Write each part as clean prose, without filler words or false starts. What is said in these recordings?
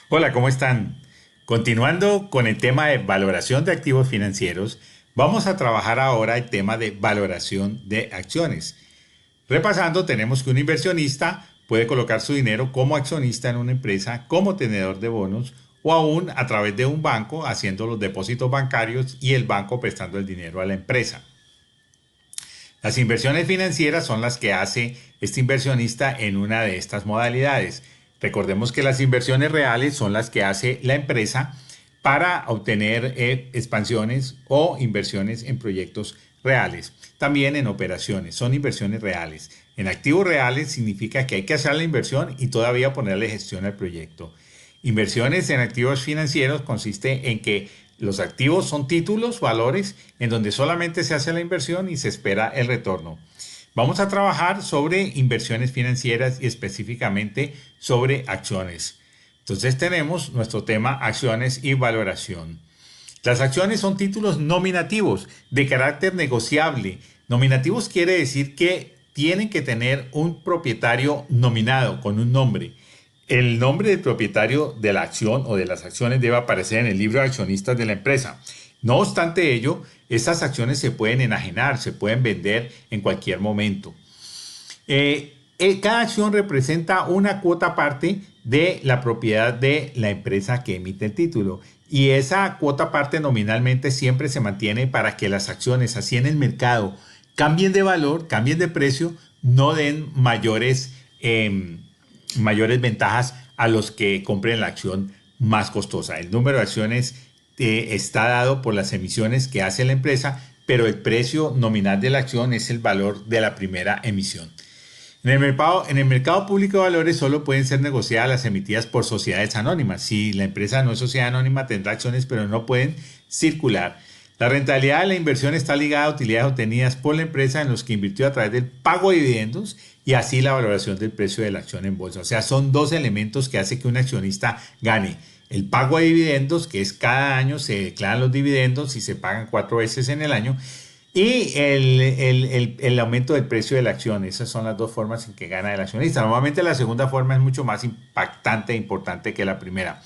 Hola, ¿cómo están? Continuando con el tema de valoración de activos financieros, vamos a trabajar ahora el tema de valoración de acciones. Repasando, tenemos que un inversionista puede colocar su dinero como accionista en una empresa, como tenedor de bonos o aún a través de un banco haciendo los depósitos bancarios y el banco prestando el dinero a la empresa. Las inversiones financieras son las que hace este inversionista en una de estas modalidades. Recordemos que las inversiones reales son las que hace la empresa para obtener expansiones o inversiones en proyectos reales. También en operaciones, son inversiones reales. En activos reales significa que hay que hacer la inversión y todavía ponerle gestión al proyecto. Inversiones en activos financieros consiste en que los activos son títulos, valores, en donde solamente se hace la inversión y se espera el retorno. Vamos a trabajar sobre inversiones financieras y específicamente sobre acciones. Entonces tenemos nuestro tema acciones y valoración. Las acciones son títulos nominativos de carácter negociable. Nominativos quiere decir que tienen que tener un propietario nominado con un nombre. El nombre del propietario de la acción o de las acciones debe aparecer en el libro de accionistas de la empresa. No obstante ello, estas acciones se pueden enajenar, se pueden vender en cualquier momento. Cada acción representa una cuota parte de la propiedad de la empresa que emite el título. Y esa cuota parte nominalmente siempre se mantiene para que las acciones así en el mercado cambien de valor, cambien de precio, no den mayores ventajas a los que compren la acción más costosa. El número de acciones está dado por las emisiones que hace la empresa, pero el precio nominal de la acción es el valor de la primera emisión. En el mercado público de valores solo pueden ser negociadas las emitidas por sociedades anónimas. Si la empresa no es sociedad anónima, tendrá acciones, pero no pueden circular. La rentabilidad de la inversión está ligada a utilidades obtenidas por la empresa en los que invirtió a través del pago de dividendos y así la valoración del precio de la acción en bolsa. O sea, son dos elementos que hace que un accionista gane. El pago de dividendos, que es cada año se declaran los dividendos y se pagan 4 veces en el año, y el aumento del precio de la acción. Esas son las dos formas en que gana el accionista. Normalmente la segunda forma es mucho más impactante e importante que la primera.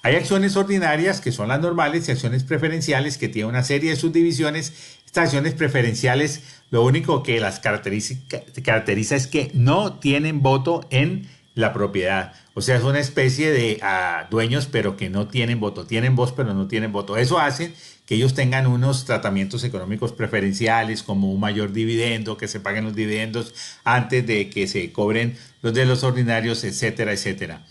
Hay acciones ordinarias, que son las normales, y acciones preferenciales, que tienen una serie de subdivisiones. Estas acciones preferenciales, lo único que las caracteriza es que no tienen voto en la propiedad. O sea, es una especie de dueños, pero que no tienen voto. Tienen voz, pero no tienen voto. Eso hace que ellos tengan unos tratamientos económicos preferenciales, como un mayor dividendo, que se paguen los dividendos antes de que se cobren los de los ordinarios, etcétera, etcétera.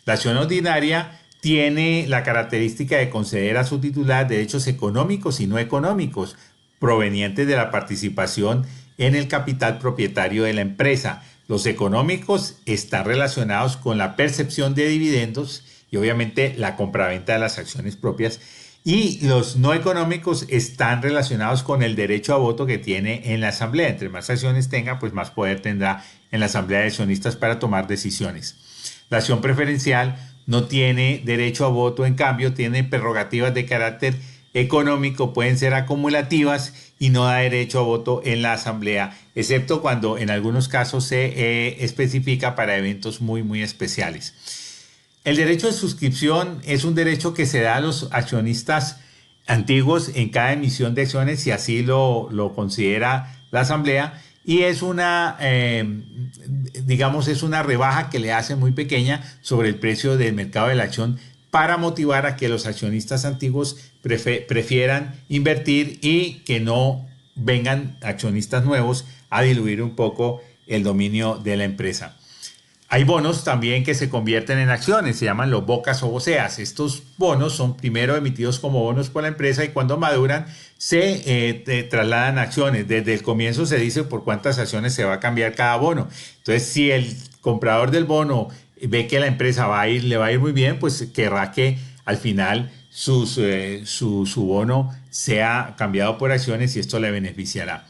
La acción ordinaria tiene la característica de conceder a su titular derechos económicos y no económicos provenientes de la participación en el capital propietario de la empresa. Los económicos están relacionados con la percepción de dividendos y obviamente la compraventa de las acciones propias, y los no económicos están relacionados con el derecho a voto que tiene en la asamblea. Entre más acciones tenga, pues más poder tendrá en la asamblea de accionistas para tomar decisiones. La acción preferencial no tiene derecho a voto, en cambio tiene prerrogativas de carácter económico, pueden ser acumulativas y no da derecho a voto en la asamblea, excepto cuando en algunos casos se especifica para eventos muy, muy especiales. El derecho de suscripción es un derecho que se da a los accionistas antiguos en cada emisión de acciones, si así lo considera la asamblea, y es digamos, es una rebaja que le hace muy pequeña sobre el precio del mercado de la acción para motivar a que los accionistas antiguos prefieran invertir y que no vengan accionistas nuevos a diluir un poco el dominio de la empresa. Hay bonos también que se convierten en acciones, se llaman los bocas o voceas. Estos bonos son primero emitidos como bonos por la empresa y cuando maduran se trasladan a acciones. Desde el comienzo se dice por cuántas acciones se va a cambiar cada bono. Entonces, si el comprador del bono ve que la empresa le va a ir muy bien, pues querrá que al final su bono sea cambiado por acciones y esto le beneficiará.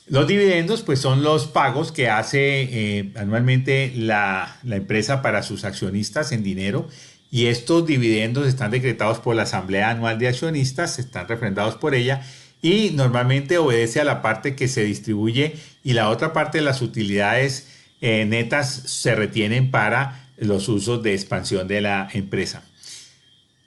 Los dividendos, pues, son los pagos que hace anualmente la empresa para sus accionistas en dinero, y estos dividendos están decretados por la Asamblea Anual de Accionistas, están refrendados por ella y normalmente obedece a la parte que se distribuye, y la otra parte de las utilidades netas se retienen para los usos de expansión de la empresa.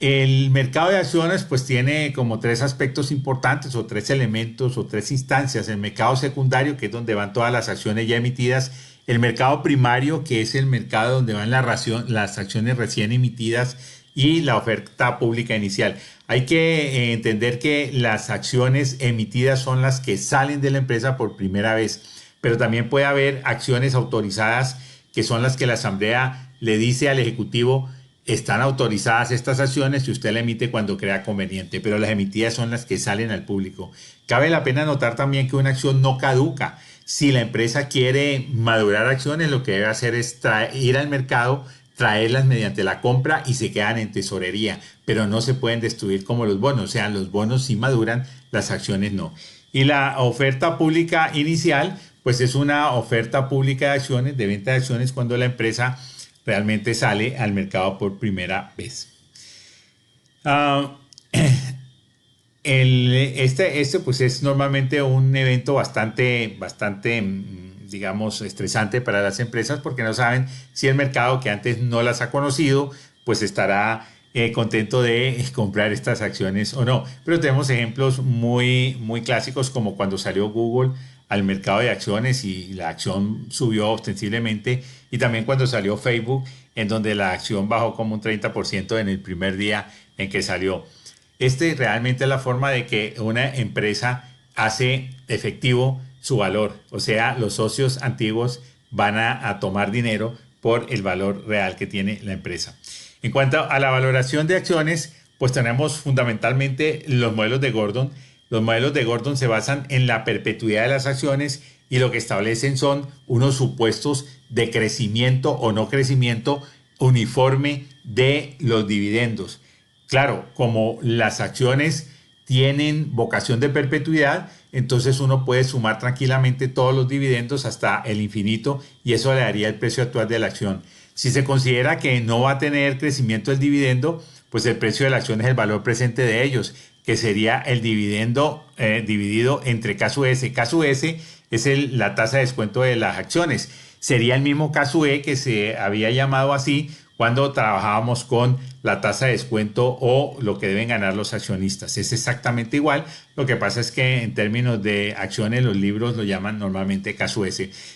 El mercado de acciones pues tiene como tres aspectos importantes o tres elementos o tres instancias. El mercado secundario, que es donde van todas las acciones ya emitidas. El mercado primario, que es el mercado donde van las acciones recién emitidas. Y la oferta pública inicial. Hay que entender que las acciones emitidas son las que salen de la empresa por primera vez. Pero también puede haber acciones autorizadas, que son las que la asamblea le dice al ejecutivo: están autorizadas estas acciones y usted la emite cuando crea conveniente, pero las emitidas son las que salen al público. Cabe la pena notar también que una acción no caduca. Si la empresa quiere madurar acciones, lo que debe hacer es ir al mercado, traerlas mediante la compra y se quedan en tesorería, pero no se pueden destruir como los bonos. O sea, los bonos sí maduran, las acciones no. Y la oferta pública inicial, pues es una oferta pública de acciones, de venta de acciones, cuando la empresa realmente sale al mercado por primera vez. Uh, este pues es normalmente un evento bastante, digamos, estresante para las empresas, porque no saben si el mercado, que antes no las ha conocido, pues estará contento de comprar estas acciones o no. Pero tenemos ejemplos muy clásicos, como cuando salió Google al mercado de acciones y la acción subió ostensiblemente, y también cuando salió Facebook, en donde la acción bajó como un 30% en el primer día en que salió. Realmente es la forma de que una empresa hace efectivo su valor. O sea, los socios antiguos van a tomar dinero por el valor real que tiene la empresa. En cuanto a la valoración de acciones, pues tenemos fundamentalmente los modelos de Gordon. Los modelos de Gordon se basan en la perpetuidad de las acciones y lo que establecen son unos supuestos de crecimiento o no crecimiento uniforme de los dividendos. Claro, como las acciones tienen vocación de perpetuidad, entonces uno puede sumar tranquilamente todos los dividendos hasta el infinito, y eso le daría el precio actual de la acción. Si se considera que no va a tener crecimiento el dividendo, pues el precio de la acción es el valor presente de ellos, que sería el dividendo dividido entre KSU. KSU es la tasa de descuento de las acciones. Sería el mismo KSU que se había llamado así cuando trabajábamos con la tasa de descuento o lo que deben ganar los accionistas. Es exactamente igual. Lo que pasa es que en términos de acciones los libros lo llaman normalmente KSU.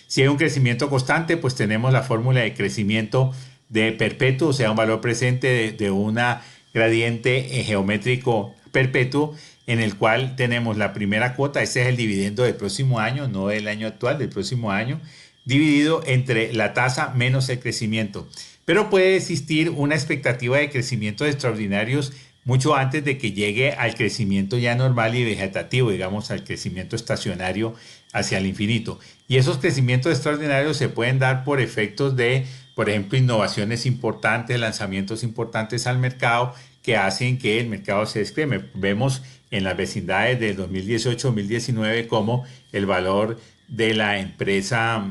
Si hay un crecimiento constante, pues tenemos la fórmula de crecimiento de perpetuo, o sea, un valor presente de una gradiente geométrico perpetuo, en el cual tenemos la primera cuota. Este es el dividendo del próximo año, no del año actual, del próximo año, dividido entre la tasa menos el crecimiento. Pero puede existir una expectativa de crecimientos extraordinarios mucho antes de que llegue al crecimiento ya normal y vegetativo, digamos, al crecimiento estacionario hacia el infinito. Y esos crecimientos extraordinarios se pueden dar por efectos de, por ejemplo, innovaciones importantes, lanzamientos importantes al mercado, que hacen que el mercado se desplome. Vemos en las vecindades del 2018-2019 cómo el valor de la empresa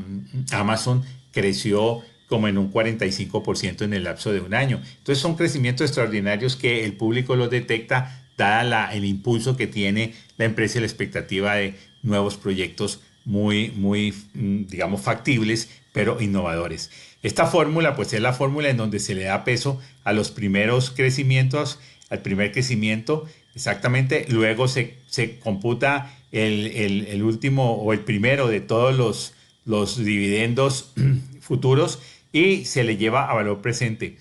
Amazon creció como en un 45% en el lapso de un año. Entonces son crecimientos extraordinarios que el público los detecta, dada el impulso que tiene la empresa y la expectativa de nuevos proyectos muy, digamos, factibles, pero innovadores. Esta fórmula, pues es la fórmula en donde se le da peso a los primeros crecimientos, al primer crecimiento, exactamente. Luego se computa el último o el primero de todos los dividendos futuros, y se le lleva a valor presente.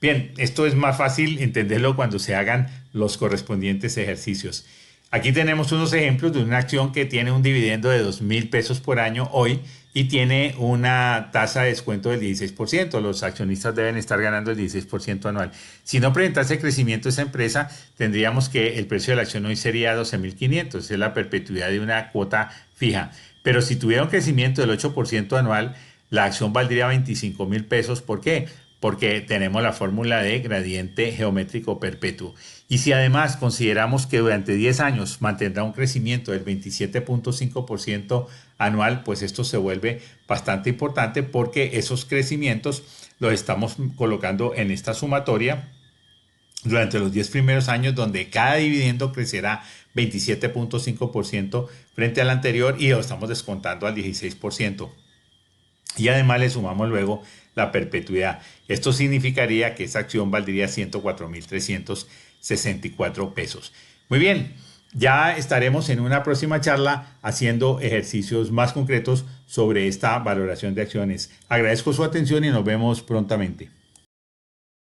Bien, esto es más fácil entenderlo cuando se hagan los correspondientes ejercicios. Aquí tenemos unos ejemplos de una acción que tiene un dividendo de 2,000 pesos por año hoy y tiene una tasa de descuento del 16%. Los accionistas deben estar ganando el 16% anual. Si no presentase crecimiento esa empresa, tendríamos que el precio de la acción hoy sería 12,500. Es la perpetuidad de una cuota fija. Pero si tuviera un crecimiento del 8% anual, la acción valdría 25,000 pesos. ¿Por qué? Porque tenemos la fórmula de gradiente geométrico perpetuo. Y si además consideramos que durante 10 años mantendrá un crecimiento del 27,5% anual, pues esto se vuelve bastante importante, porque esos crecimientos los estamos colocando en esta sumatoria durante los 10 primeros años, donde cada dividendo crecerá 27,5% frente al anterior, y lo estamos descontando al 16%. Y además le sumamos luego la perpetuidad. Esto significaría que esa acción valdría 104.364 pesos. Muy bien, ya estaremos en una próxima charla haciendo ejercicios más concretos sobre esta valoración de acciones. Agradezco su atención y nos vemos prontamente.